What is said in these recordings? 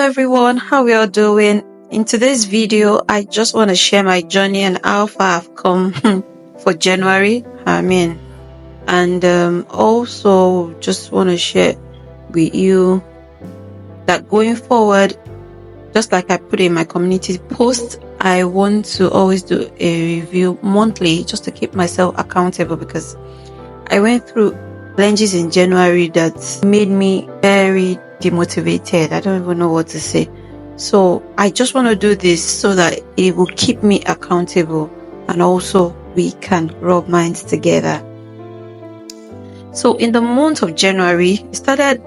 everyone, how we are doing? In today's video, I just want to share my journey and how far I've come for January. And also just want to share with you that going forward, just like I put in my community post, I want to always do a review monthly just to keep myself accountable, because I went through challenges in January that made me very demotivated. I don't even know what to say. So I just want to do this so that it will keep me accountable, and also we can rub minds together. So in the month of January, it started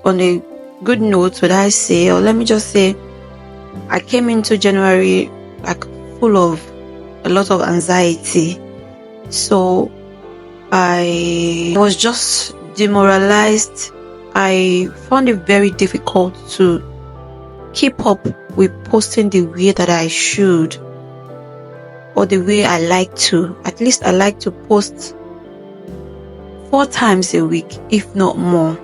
on a good note, would I say, or let me just say, I came into January like full of a lot of anxiety. So I was just demoralized. I found it very difficult to keep up with posting the way that I should, or the way I like to. At least I like to post 4 times a week, if not more.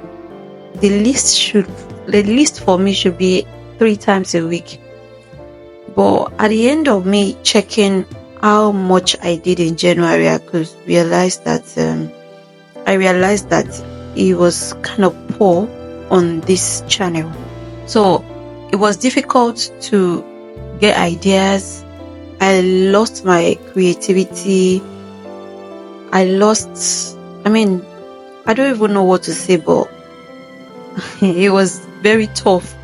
The least for me should be 3 times a week. But at the end of me checking how much I did in January, I could realize that it was kind of poor on this channel. So it was difficult to get ideas. I lost my creativity. I don't even know what to say, but it was very tough.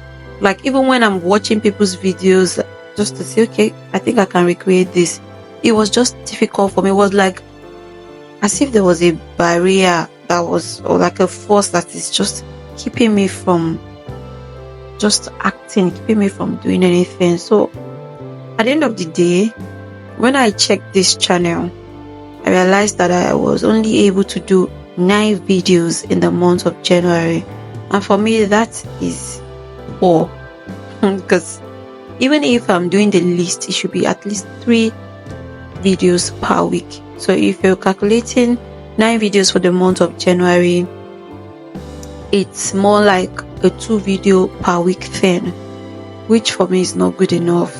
Like, even when I'm watching people's videos just to say, okay, I think I can recreate this, it was just difficult for me. It was like as if there was a barrier that was, or like a force that is just keeping me from just acting, keeping me from doing anything. So at the end of the day, when I checked this channel, I realized that I was only able to do 9 videos in the month of January. And for me, that is poor. Because even if I'm doing the least, it should be at least 3 videos per week. So if you're calculating 9 videos for the month of January, it's more like a 2 video per week thing, which for me is not good enough.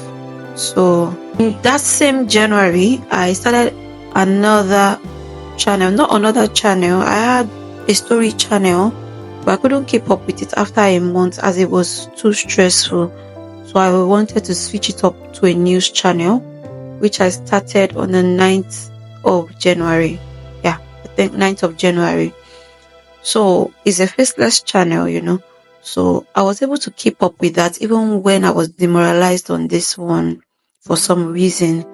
So in that same January, I started another channel. Not another channel, I had a story channel, but I couldn't keep up with it after a month as it was too stressful. So I wanted to switch it up to a news channel, which I started on the 9th of January. Yeah, I think 9th of January. So it's a faceless channel, So I was able to keep up with that even when I was demoralized on this one for some reason.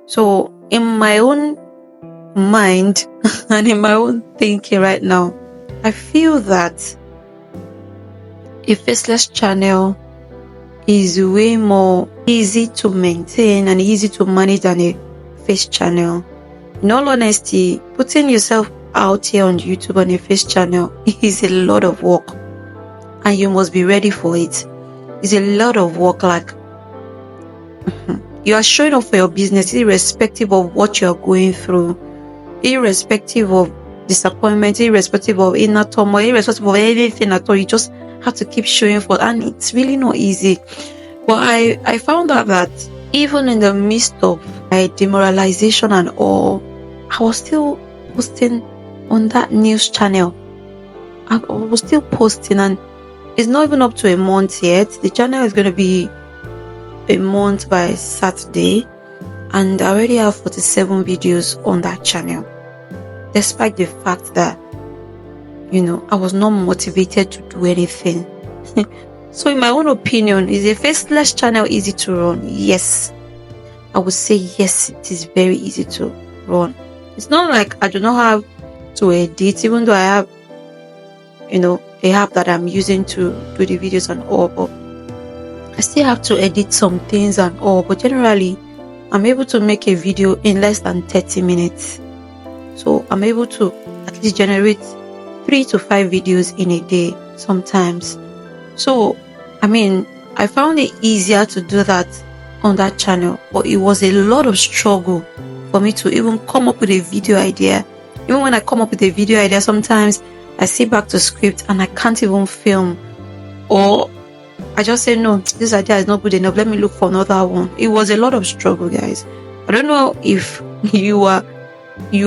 So in my own mind and in my own thinking right now, I feel that a faceless channel is way more easy to maintain and easy to manage than a face channel. In all honesty, putting yourself out here on YouTube on a face channel is a lot of work, and you must be ready for it. It's a lot of work. Like, you are showing up for your business irrespective of what you're going through, irrespective of disappointment, irrespective of inner turmoil, irrespective of anything at all. You just have to keep showing for, and it's really not easy. But I found out that even in the midst of my demoralization and all, I was still posting on that news channel. I was still posting, and it's not even up to a month yet. The channel is going to be a month by Saturday, and I already have 47 videos on that channel, despite the fact that I was not motivated to do anything. So in my own opinion, is a faceless channel easy to run? Yes, I would say yes, it is very easy to run. It's not like I do not have to edit, even though I have a app that I'm using to do the videos and all, but I still have to edit some things and all. But generally, I'm able to make a video in less than 30 minutes. So I'm able to at least generate 3 to 5 videos in a day sometimes. So I found it easier to do that on that channel, but it was a lot of struggle for me to even come up with a video idea. Even when I come up with a video idea, sometimes I sit back to script and I can't even film, or I just said, no, this idea is not good enough. Let me look for another one. It was a lot of struggle, guys. I don't know if you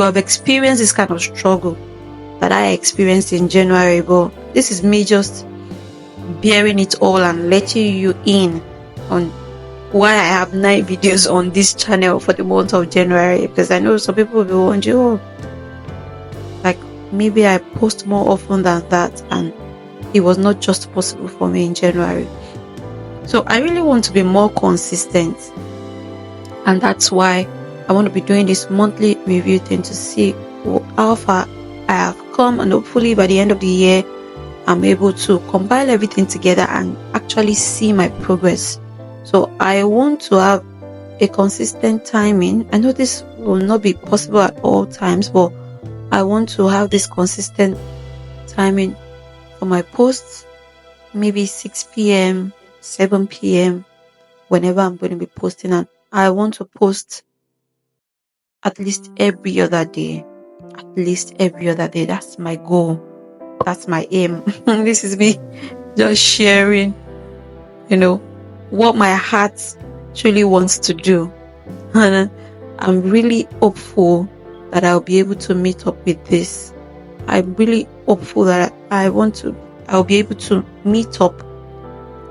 have experienced this kind of struggle that I experienced in January, but this is me just bearing it all and letting you in on why I have 9 videos on this channel for the month of January, because I know some people will be wondering, oh, like maybe I post more often than that, and it was not just possible for me in January. So I really want to be more consistent, and that's why I want to be doing this monthly review thing to see how far I have come, and hopefully by the end of the year I'm able to compile everything together and actually see my progress. So I want to have a consistent timing. I know this will not be possible at all times, but I want to have this consistent timing for my posts, maybe 6 p.m., 7 p.m., whenever I'm going to be posting. And I want to post at least every other day. At least every other day. That's my goal. That's my aim. This is me just sharing, what my heart truly wants to do. And I'm really hopeful that I'll be able to meet up with this. I'm really hopeful that I'll be able to meet up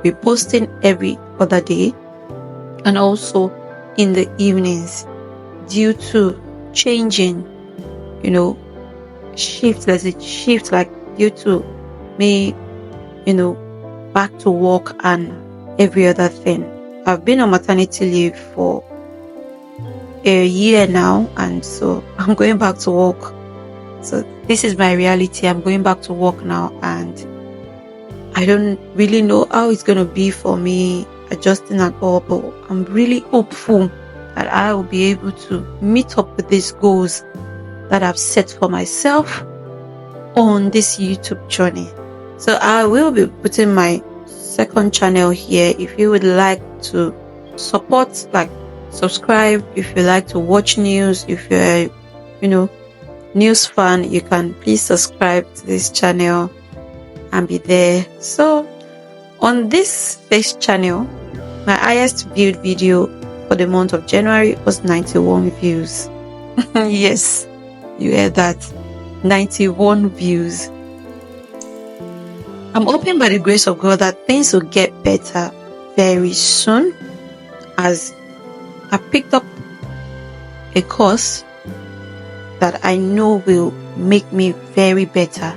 with posting every other day and also in the evenings, due to changing, shift, like due to me, back to work and every other thing. I've been on maternity leave for a year now, and so I'm going back to work. So this is my reality. I'm going back to work now, and I don't really know how it's going to be for me adjusting at all, but I'm really hopeful that I will be able to meet up with these goals that I've set for myself on this YouTube journey. So I will be putting my second channel here. If you would like to support, like subscribe, if you like to watch news, if you're news fan, you can please subscribe to this channel and be there. So on this first channel, my highest viewed video for the month of January was 91 views. Yes, you heard that, 91 views. I'm hoping by the grace of God that things will get better very soon, as I picked up a course that I know will make me very better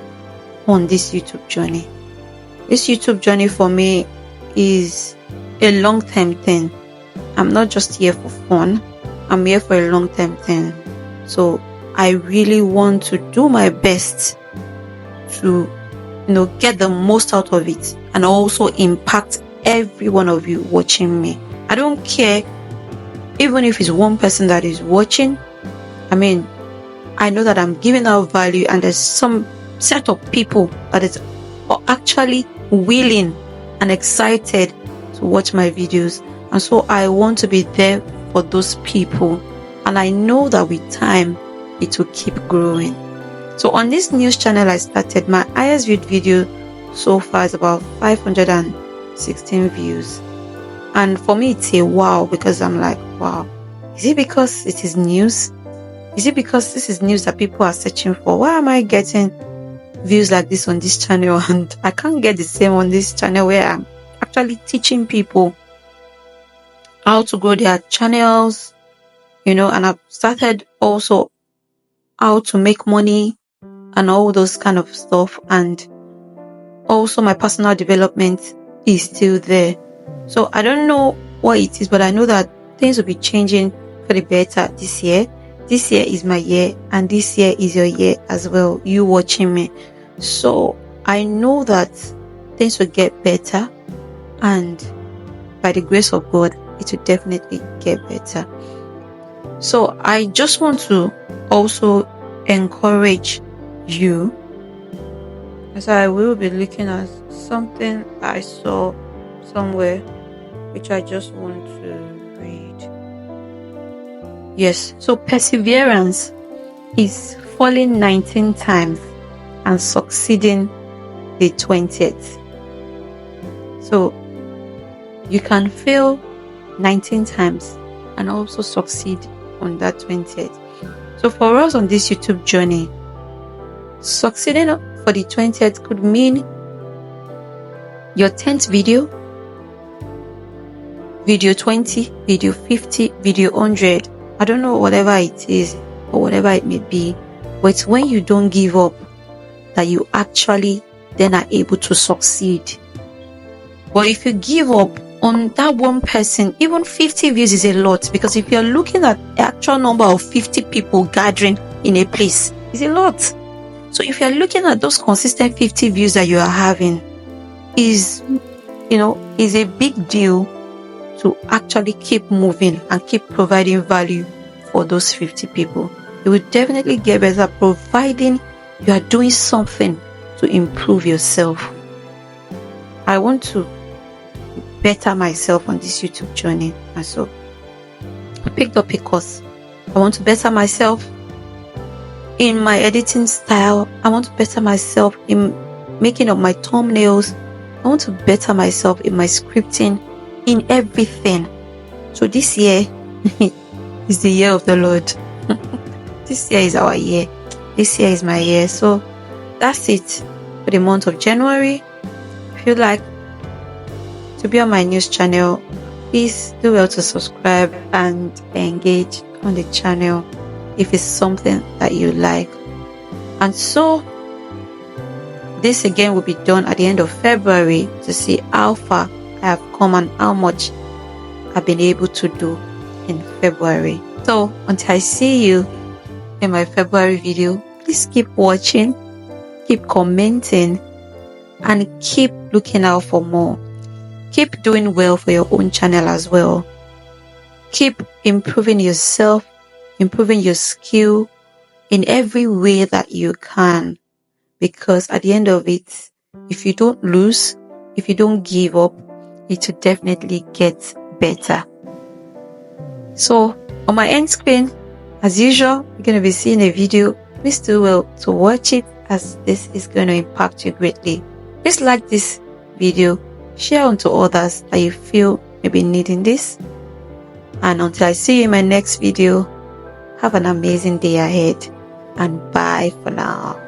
on this YouTube journey. This YouTube journey for me is a long-term thing. I'm not just here for fun. I'm here for a long-term thing. So I really want to do my best to get the most out of it and also impact every one of you watching me. I don't care even if it's one person that is watching. I know that I'm giving out value, and there's some set of people that is actually willing and excited to watch my videos, and so I want to be there for those people, and I know that with time it will keep growing. So on this news channel I started, my highest viewed video so far is about 516 views, and for me it's a wow, because I'm like, wow, is it because it is news? Is it because this is news that people are searching for? Why am I getting views like this on this channel, and I can't get the same on this channel where I'm actually teaching people how to grow their channels, and I've started also how to make money and all those kind of stuff, and also my personal development is still there. So I don't know what it is, but I know that things will be changing for the better this year. This year is my year, and this year is your year as well, you watching me. So I know that things will get better, and by the grace of God, it will definitely get better. So I just want to also encourage you, as I will be looking at something I saw somewhere, which I just want to read. Yes, so perseverance is falling 19 times and succeeding the 20th. So You can fail 19 times and also succeed on that 20th. So for us on this YouTube journey, succeeding for the 20th could mean your 10th video, video 20, video 50, video 100. I don't know, whatever it is or whatever it may be, but it's when you don't give up that you actually then are able to succeed. But if you give up on that one person, even 50 views is a lot, because if you're looking at the actual number of 50 people gathering in a place, it's a lot. So if you're looking at those consistent 50 views that you are having, is a big deal to actually keep moving and keep providing value for those 50 people. You will definitely get better providing you are doing something to improve yourself. I want to better myself on this YouTube journey, and so I picked up a course. I want to better myself in my editing style. I want to better myself in making up my thumbnails. I want to better myself in my scripting, in everything. So this year is the year of the Lord. This year is our year. This year is my year. So that's it for the month of January. If you'd like to be on my news channel, please do well to subscribe and engage on the channel if it's something that you like. And so this again will be done at the end of February to see how far I have come and how much I've been able to do in February. So until I see you in my February video, please keep watching, keep commenting, and keep looking out for more. Keep doing well for your own channel as well. Keep improving yourself, improving your skill in every way that you can. Because at the end of it, if you don't lose, if you don't give up, it will definitely get better. So on my end screen, as usual, you're going to be seeing a video. Please do well to watch it, as this is going to impact you greatly. Please like this video, share on to others that you feel may be needing this. And until I see you in my next video, have an amazing day ahead, and bye for now.